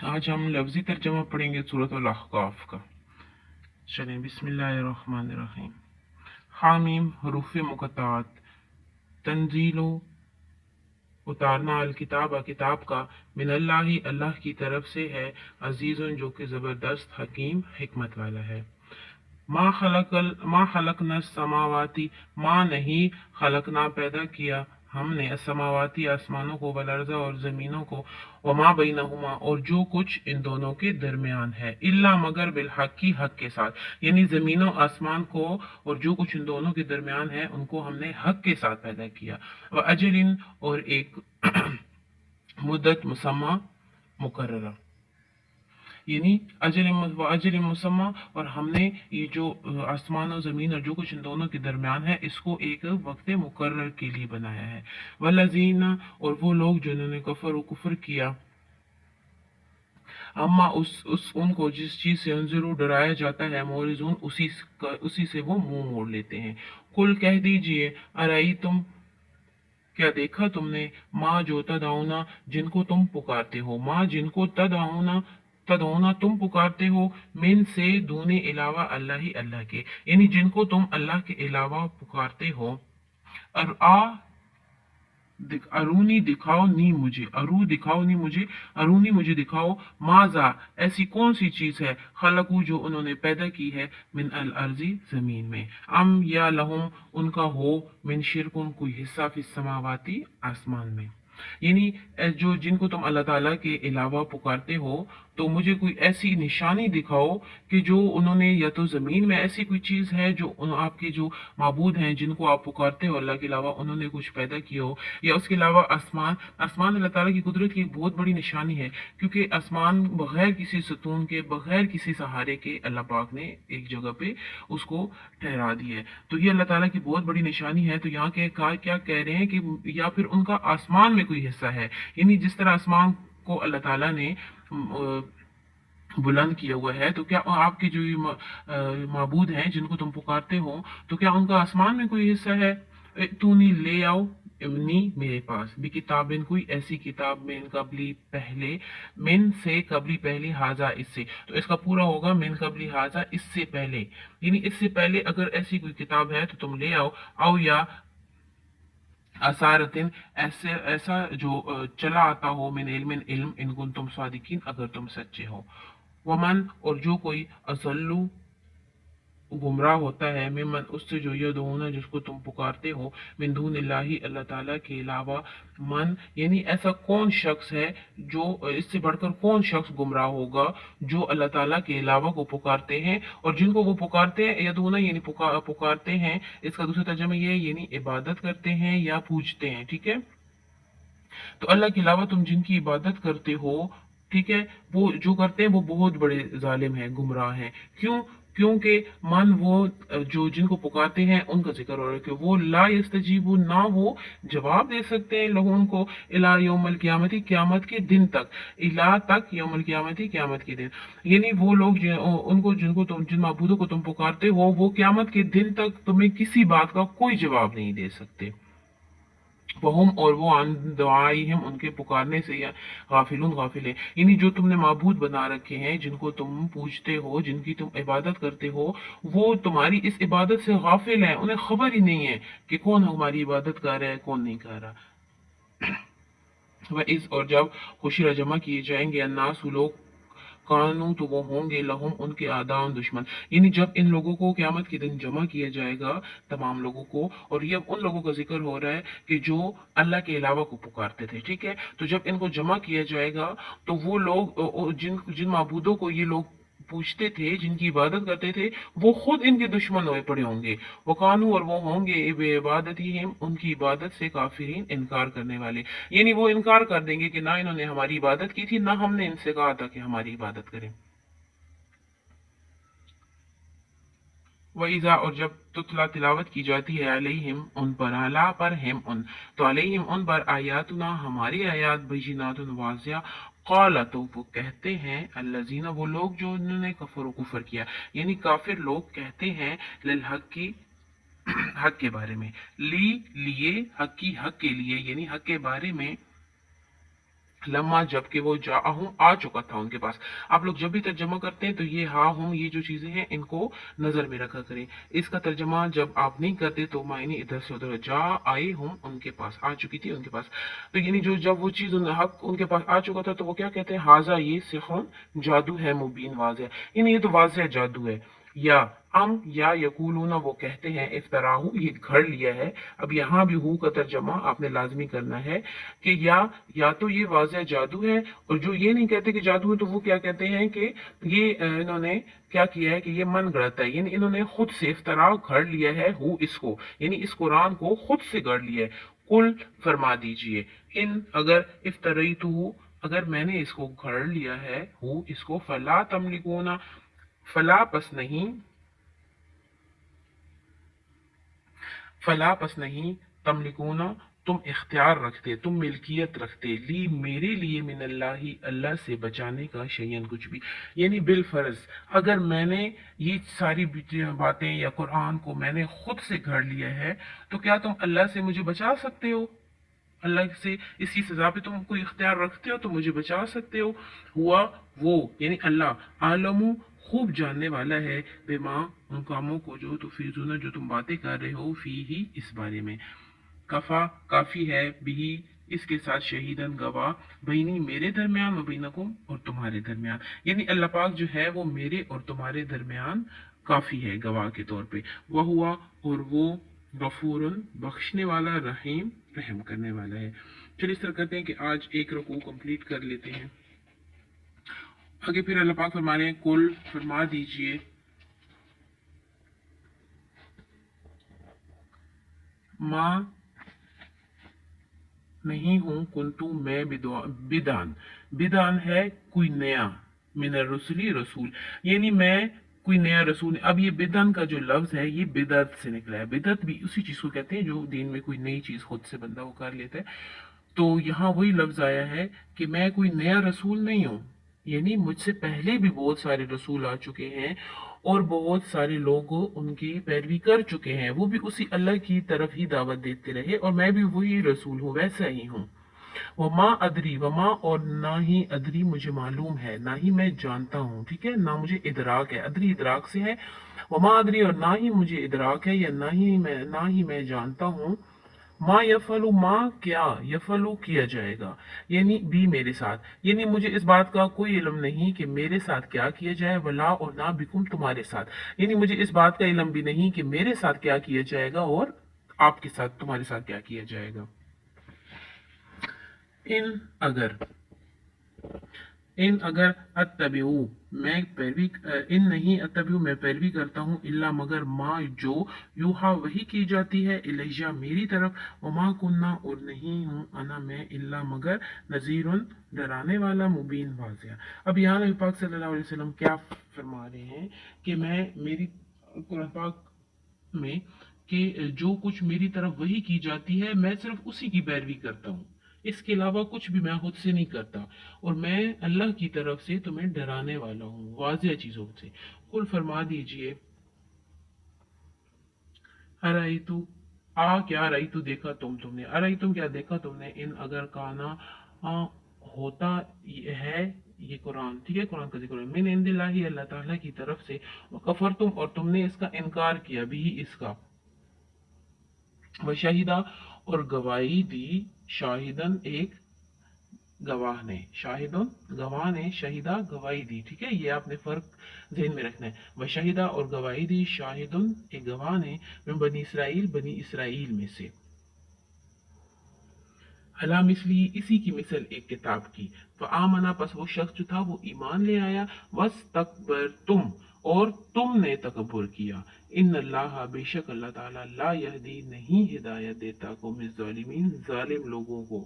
आज हम लफ्ज़ी तर्जमा पढ़ेंगे सूरत अल अहक़ाफ़ का। चलें, बिस्मिल्लाहिर्रहमानिर्रहीम। हामीम हरूफ मुक़त्ताअत। तंजीलो उतारना, अल किताब किताब का, मिनल्लाहि अल्लाह की तरफ से है, अजीज़ुन जो कि ज़बरदस्त, हकीम हिकमत वाला है। माँ खलकना समावाती, माँ नहीं खलकना पैदा किया हमने असमावाती आसमानों को, वलर्ज़ा और ज़मीनों को, वमा बैनहुमा और जो कुछ इन दोनों के दरमियान है, इल्ला मगर बिलहक की हक के साथ, यानी ज़मीनों आसमान को और जो कुछ इन दोनों के दरमियान है उनको हमने हक के साथ पैदा किया। व अजलिन और एक मुद्दत मुसम्मा मुकर्ररा, यानी अजल मुसम्मा, और हमने ये जो आसमान और ज़मीन और जो कुछ इन दोनों के दरमियान है इसको एक वक्त मुकर्रर के लिए बनाया है। वल्लज़ीना और वो लोग जिन्होंने कुफर किया, अम्मा उस उनको जिस चीज से जरूर डराया जाता है, मोरिजून उसी से वो मुंह मोड़ लेते हैं। कुल कह दीजिए, अरई तुम क्या देखा तुमने, माँ जो तदौना जिनको तुम पुकारते हो, माँ जिनको तदौना तदौना तुम पुकारते हो, मिन से दूने अलावा अल्लाह ही अल्लाह के, यानी जिनको तुम अल्लाह के अलावा पुकारते हो। और अरूनी दिखाओ नी मुझे, अरू दिखाओ नी मुझे, अरूनी मुझे दिखाओ, माजा ऐसी कौन सी चीज है, खलकू जो उन्होंने पैदा की है, मिन अल अर्जी जमीन में, अम या लहुम उनका हो, मिन शिरकुन कोई हिस्सा, फिस समावाती आसमान में, यानी जो जिनको तुम अल्लाह ताला के अलावा पुकारते हो, तो मुझे कोई ऐसी निशानी दिखाओ कि जो उन्होंने, या तो जमीन में ऐसी कोई चीज है जो आपके जो माबूद हैं जिनको आप पुकारते हो अल्लाह के अलावा, उन्होंने कुछ पैदा किया हो, या उसके अलावा आसमान आसमान अल्लाह ताला की कुदरत की एक बहुत बड़ी निशानी है, क्योंकि आसमान बगैर किसी सतून के, बगैर किसी सहारे के अल्लाह पाक ने एक जगह पे उसको ठहरा दिया है। तो ये अल्लाह ताला की बहुत बड़ी निशानी है। तो यहाँ के क्या कह रहे हैं कि या फिर उनका आसमान में कोई हिस्सा है, यानी जिस तरह आसमान को अल्लाह ताला ने बुलंद किया हुआ है, तो क्या आपके जो ये माबूद हैं जिनको तुम पुकारते हो, तो क्या उनका आसमान में कोई हिस्सा है। तूनी ले आओ इब्नी मेरे पास, भी किताबिन कोई ऐसी किताब में कबली पहले, मिन से कबली पहले, हाजा इससे, तो इसका पूरा होगा मिन कबली हाजा इससे पहले, यानी इससे पहले अगर ऐसी कोई किताब है तो तुम ले आओ या असारतिन ऐसे ऐसा जो चला आता हो, मिन इल्मिन इल्म, इनकुन तुम सादिकीन अगर तुम सच्चे हो। वमन और जो कोई असल्लू गुमराह होता है, मिमन उससे जो यदूना जिसको तुम पुकारते हो, मिन दून इल्लाही अल्लाह ताला के अलावा, मन यानी ऐसा कौन शख्स है जो, इससे बढ़कर कौन शख्स गुमराह होगा जो अल्लाह ताला के अलावा को पुकारते हैं, और जिनको वो पुकारते हैं यदूना यानी पुकारते हैं, इसका दूसरा तर्जुमा ये है यानी इबादत करते हैं या पूजते हैं, ठीक है। तो अल्लाह के अलावा तुम जिनकी इबादत करते हो, ठीक है, वो जो करते हैं वो बहुत बड़े जालिम हैं, गुमराह हैं। क्यों? क्योंकि मन वो जो जिनको पुकारते हैं उनका जिक्र हो रहा है कि वो ला यस्तजीबु ना वो जवाब दे सकते हैं लोगों उनको, इला यौमल क़यामती क़यामत के दिन तक, इला तक यौमल क़यामती क़यामत के दिन, यानी वो लोग उनको जिनको तुम जिन माबूदों को तुम पुकारते हो वो क़यामत के दिन तक तुम्हें किसी बात का कोई जवाब नहीं दे सकते। वहुम और वो अन दुआइहिम उनके पुकारने से या गाफिलून गाफिल है, यानी जो तुमने माबूद बना रखे हैं जिनको तुम पूजते हो, जिनकी तुम इबादत करते हो, वो तुम्हारी इस इबादत से गाफिल है, उन्हें खबर ही नहीं है कि कौन हमारी इबादत कर रहा है कौन नहीं कर रहा। वह इस और जब खुशी जमा किए जाएंगे अन्नास लोग, कानू तो वो होंगे लहुम उनके आदान दुश्मन, यानी जब इन लोगों को क़यामत के दिन जमा किया जाएगा तमाम लोगों को, और ये अब उन लोगों का जिक्र हो रहा है कि जो अल्लाह के अलावा को पुकारते थे, ठीक है। तो जब इनको जमा किया जाएगा तो वो लोग जिन जिन माबूदों को ये लोग पूछते थे, जिनकी इबादत करते थे, वो खुद इनके दुश्मन हुए पड़े होंगे। वो कानू और वो होंगे इबादत ही हम उनकी इबादत से काफिरीन इनकार करने वाले, यानी वो इनकार कर देंगे कि ना इन्होंने हमारी इबादत की थी, ना हमने इनसे कहा था कि हमारी इबादत करें। वईजा और जब तुतला तिलावत की जाती है, अलैहिम उन पर, अला पर हिम उन, तो अलैहिम उन पर, आयातुना हमारी आयात, बैयिनातुन वाज़िया, क़ाला तो वो कहते हैं, अल्लज़ीना वो लोग जो उन्होंने कुफर किया, यानी काफिर लोग कहते हैं, लिल हक की हक के बारे में, लिए हक की हक के लिए, यानी हक के बारे में, लम्मा जबकि वो जाअहुम आ चुका था उनके पास। आप लोग जब भी तर्जमा करते हैं तो ये हा हम ये जो चीजें हैं इनको नजर में रखा करें। इसका तर्जमा जब आप नहीं करते तो मायने इधर से उधर, जा आए हम उनके पास, आ चुकी थी उनके पास। तो यानी जो जब वो चीज हक उनके पास आ चुका था तो वो क्या कहते हैं, हाजा ये सिखुन जादू है मुबीन वाज़ेह, यानी ये तो वाज़ेह जादू है। या या यकूलूना वो कहते हैं, इफ्तराहू ये घर लिया है। अब यहाँ भी हु का तर्जमा आपने लाजमी करना है कि या तो ये वाज़ेह जादू है, और जो ये नहीं कहते कि जादू है तो वो क्या कहते हैं कि ये इन्होंने क्या किया है कि ये मन गढ़त है, यानी इन्होंने खुद से इफ्तरा घर लिया है हु इसको, यानी इस कुरान को खुद से गढ़ लिया है। कुल फरमा दीजिए, इन अगर इफ्तरई तो अगर मैंने इसको गढ़ लिया है हु इसको, फला तमलिकूना फला पस नहीं फला पस नहीं तमलिकूना तुम इख्तियार रखते, तुम मिल्कियत रखते, ली मेरे लिए मिनल्लाही अल्लाह से बचाने का शयन कुछ भी, यानी बिल फर्ज अगर मैंने ये सारी बातें या कुरान को मैंने खुद से घर लिया है तो क्या तुम अल्लाह से मुझे बचा सकते हो? अल्लाह से इसी सजा पे तुम कोई इख्तियार रखते हो तो मुझे बचा सकते हो? हुआ वो यानी अल्लाह आलमू खूब जानने वाला है, बेमा उन कामों को जो तुफीजुना जो तुम बातें कर रहे हो, फी ही इस बारे में, कफा काफी है, भी इसके साथ शहीदन गवाह, बईनी मेरे दरमियान व बैनकुम और तुम्हारे दरमियान, यानी अल्लाह पाक जो है वो मेरे और तुम्हारे दरमियान काफी है गवाह के तौर पे। वह हुआ और वो गफूरन बख्शने वाला, रहीम रहम करने वाला है। चलिए इस तरह करते हैं कि आज एक रुकू कंप्लीट कर लेते हैं। आगे फिर अल्लाह पाक फरमा रहे हैं, कुल फरमा दीजिए, माँ नहीं हूं कुंतु मैं बिदान, बिदान है कोई नया, मिन रसुली रसूल, यानी मैं कोई नया रसूल। अब ये बिदन का जो लफ्ज है ये बिदत से निकला है, बिदत भी उसी चीज को कहते हैं जो दीन में कोई नई चीज खुद से बंदा वो कर लेता है। तो यहाँ वही लफ्ज आया है कि मैं कोई नया रसूल नहीं हूँ, यानी मुझसे पहले भी बहुत सारे रसूल आ चुके हैं और बहुत सारे लोग उनकी पैरवी कर चुके हैं, वो भी उसी अल्लाह की तरफ ही दावत देते रहे और मैं भी वही रसूल हूँ, वैसा ही हूँ। वमा अदरी, वमा और ना ही अदरी मुझे मालूम है, ना ही मैं जानता हूँ, ठीक है, ना मुझे इदराक है, अदरी इदराक से है, वमा अदरी और ना ही मुझे इदराक है या ना ही मैं जानता हूँ, माँ यफलू माँ क्या यफलू किया जाएगा, यानी भी मेरे साथ, यानी मुझे इस बात का कोई इल्म नहीं कि मेरे साथ क्या किया जाए, वला और ना बिकुम तुम्हारे साथ, यानी मुझे इस बात का इल्म भी नहीं कि मेरे साथ क्या किया जाएगा और आपके साथ तुम्हारे साथ क्या किया जाएगा। इन अगर इन अगर अतबू मैं पैरवी इन नहीं अतबू मैं पैरवी करता हूँ, इल्ला मगर माँ जो यूहा वही की जाती है, इलैया मेरी तरफ, वमा कुन्ना और नहीं हूँ, अना मैं, इल्ला मगर नजीरुन डराने वाला, मुबीन वाज़िया। अब यहाँ नबी पाक सल्लल्लाहु अलैहि वसल्लम क्या फरमा रहे हैं कि मैं मेरी कुरान पाक में कि जो कुछ मेरी तरफ वही की जाती है मैं सिर्फ उसी की पैरवी करता हूँ, इसके अलावा कुछ भी मैं खुद से नहीं करता, और मैं अल्लाह की तरफ से तुम्हें डराने वाला हूँ वाज़िह चीजों से। कुल फरमा दीजिए, अराई तू क्या रही तू देखा तुमने, अराई तुम क्या देखा तुमने, इन अगर काना आ, होता है ये कुरान, ठीक है, कुरान का जिक्र है, मिन इंदिल्लाही अल्लाह ताला की तरफ से, कफर तुम और तुमने इसका इनकार किया भी इसका, व शाहिदा और गवाही दी, शाहिदन एक गवाह ने, शाहिदुन गवाह ने, शहीदा गवाही दी, ठीक है, ये आपने फर्क ध्यान में रखना है। वह शहीदा और गवाही दी, शाहिदुन एक गवाह ने, मैं बनी इसराइल में से, अला मिसली इसी की मिसल एक किताब की, तो आमना पस वो शख्स जो था वो ईमान ले आया, वस तकबर तुम और तुमने तकबर किया, इन अल्लाह बेशक अल्लाह ताला ला यहदी नहीं हिदायत देता को मिज़ालिमीन जालिम लोगों को,